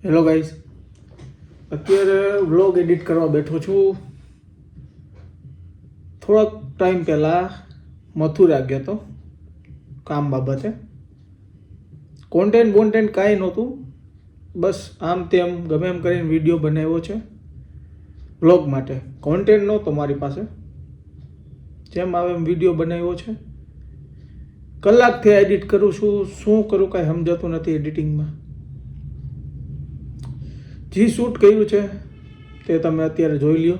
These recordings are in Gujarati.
હેલો ગાઈસ, અત્યારે વ્લોગ એડિટ કરવા બેઠો છું. થોડોક ટાઈમ પહેલાં મથુરા ગયો હતો કામ બાબતે. કોન્ટેન્ટ કાંઈ નહોતું, બસ આમ તેમ ગમે એમ કરીને વિડીયો બનાવ્યો છે વ્લોગ માટે. કોન્ટેન્ટ નહોતો મારી પાસે, જેમ આવે એમ વિડીયો બનાવ્યો છે. કલાકથી એડિટ કરું છું, શું કરું કાંઈ સમજાતું નથી એડિટિંગમાં. જે શૂટ કર્યું છે તે તમે અત્યારે જોઈ લ્યો.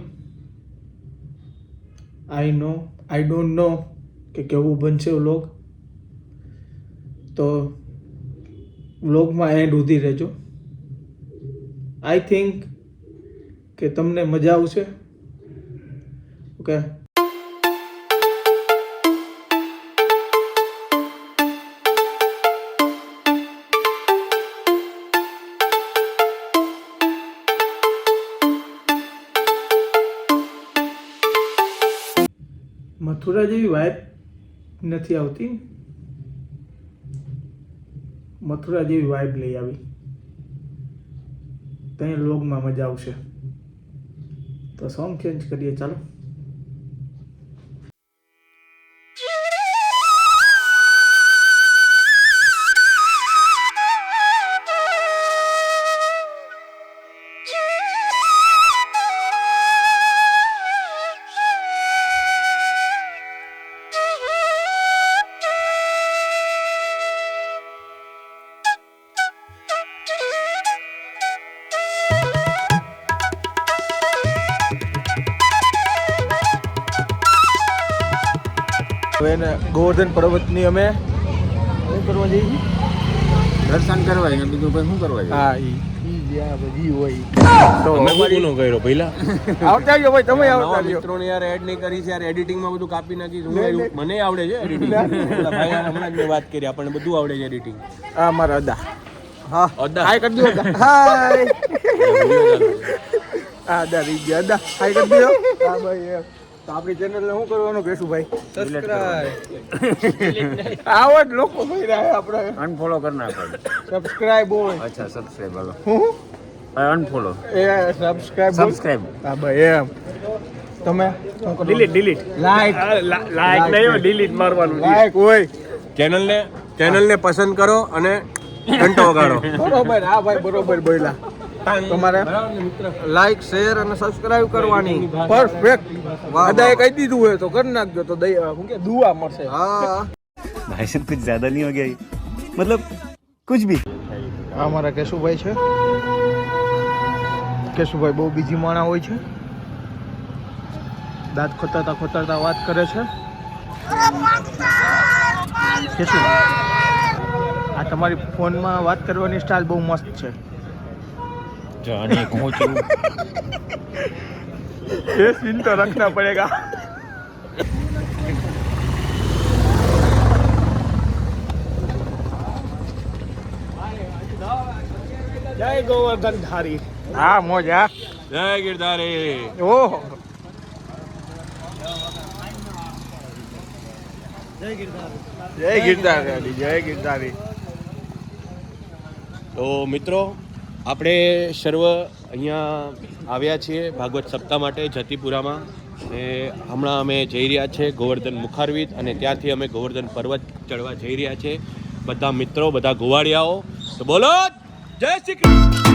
આઈ ડોન્ટ નો કે કેવું બનશે વ્લોગ, તો વ્લોગમાં એન્ડ સુધી રહેજો. આઈ થિંક કે તમને મજા આવશે. ઓકે, મથુરા જેવી વાઇબ નથી આવતી. મથુરા જેવી વાઇબ લઈ આવી, ત્યાં વ્લોગમાં મજા આવશે. તો સોંગ ચેન્જ કરીએ, ચાલો. એને ગોવર્ધન પર્વતની અમે શું કરવા જઈએ છીએ? દર્શન કરવા ને બીજું ભાઈ શું કરવા જાય? હા, ઈ જ્યાં બધી હોય તો અમે કોનો કર્યો પહેલા આવતા આવ્યો ભાઈ, તમે આવતા આવ્યો. મિત્રોને યાર એડ નહીં કરી છે યાર, એડિટિંગમાં બધું કાપી નાખી. મને આવડે છે એડિટિંગ. ભાઈ હમણાં જ મેં વાત કરી, આપણને બધું આવડે છે એડિટિંગ. આ મારા અદા. હા, અદા. હાય કરી દો અદા. હાય. આ અદા રહી ગયા. અદા હાય કરી દો. હા ભાઈ, એમ તો આપણી ચેનલને શું કરવાનું કહેશું ભાઈ? સબસ્ક્રાઇબ. આવો જ લોકો કહી રહ્યા આપણે. અનફોલો કરી નાખો. સબસ્ક્રાઇબ હોય. અચ્છા, સબસ્ક્રાઇબ હાલો. હું અનફોલો એ સબસ્ક્રાઇબ. સબસ્ક્રાઇબ. હા ભાઈ, એમ તમે શું કરો? ડિલીટ લાઈક નહીં, ડિલીટ મારવાનું. લાઈક હોય. ચેનલને પસંદ કરો અને ઘંટો વગાડો. બરોબર. હા ભાઈ, બરોબર બોલ્યા. તમારે લાઈક, શેર અને સબસ્ક્રાઇબ કરવાની. પરફેક્ટ. બધાએ કહી દીધું હોય તો કરી નાખજો, તો શું કે દુઆ મળશે. હા भाई साहब कुछ ज्यादा नहीं हो गया ये? मतलब कुछ भी. આ મારા કેશુભાઈ છે. કેશુભાઈ બહુ બીજી માણા હોય છે. દાંત ખોતરતા વાત કરે છે. કેશુ, આ તમારી ફોનમાં વાત કરવાની સ્ટાઇલ બહુ મસ્ત છે. જાને કહું છું ये सीन तो रखना पड़ेगा. जय गोवर्धन धारी. हाँ मोजा. જય ગિરધારી. ओह जय गिरधारी. जय गिरधारी. તો મિત્રો, આપણે સર્વ અહીંયા આવ્યા છીએ ભાગવત સપ્તાહ માટે જતીપુરામાં. ને હમણાં અમે જઈ રહ્યા છીએ ગોવર્ધન મુખારવિંદ, અને ત્યાંથી અમે ગોવર્ધન પર્વત ચડવા જઈ રહ્યા છીએ. બધા મિત્રો, બધા ગોવાળિયાઓ, તો બોલો જય શ્રી કૃષ્ણ.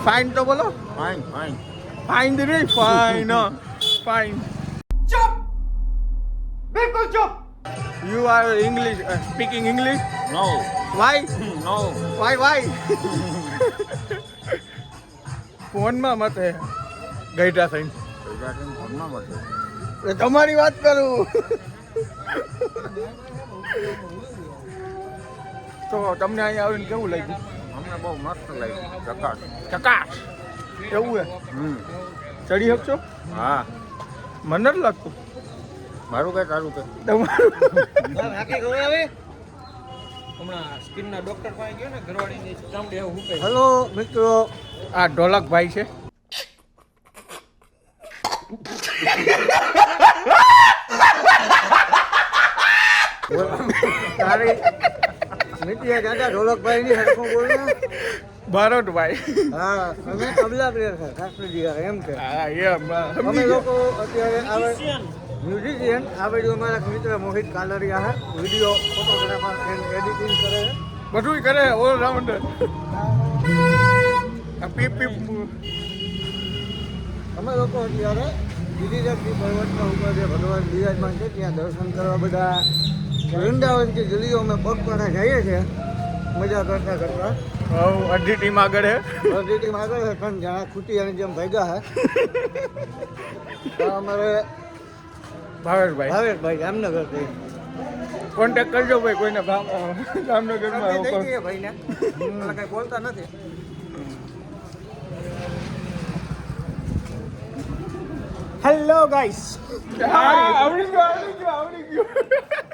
फाइन तो बोलो. Fine fine. ફાઇન રે ફાઇન ફાઇન ચુપ બિલકુલ ચુપ you are English speaking English No, why no. Why ફોનમાં મત હે ગઈઢા થઈને એ તમારી વાત કરું તો તમને અહીંયા આવીને કેવું લાગ્યું અમને બહુ મસ્ત લાગ્યું ચકાસ ચકાશ એવું હે ચડી શકશો હા મને નથી લાગતું મારું કઈ તારું કઈ તમારું હેલો મિત્રો આ ઢોલકભાઈ છે તારી મિત્રીએ દાદા ઢોલકભાઈ ની હરખું બોલ્યો ભરતભાઈ હા અમે તબલા પ્લેયર છે શાસ્ત્રીજી એમ કે હા એમ અમે લોકો અત્યારે આવે મ્યુઝિશિયન આ બાજુ અમારા મિત્ર મોહિત કાલરિયા છે વિડીયો ફોટોગ્રાફર એન્ડ એડિટિંગ કરે છે બધું કરે ઓલરાઉન્ડર પીપ પીપ અમે લોકો અત્યારે ગિરિરાજજી પર્વતના ઉપર જે ભગવાન બિરાજમાન છે ત્યાં દર્શન કરવા બધા વૃંદાવનથી જલ્દીઓ અમે પગપાળા જઈએ છીએ મજા કરતા કરતા અડધી ટીમ આગળ હે અડધી ટીમ આગળ છે 3 જણા ખૂટીયાની જેમ ભેગા છે અમારે ભાવેશભાઈ ભાવેશભાઈ જામનગરથી કોન્ટેક્ટ કરજો ભાઈ કોઈને જામનગરમાં ભાઈને કઈ બોલતા નથી હેલો ગાઈસ આવડી ગયું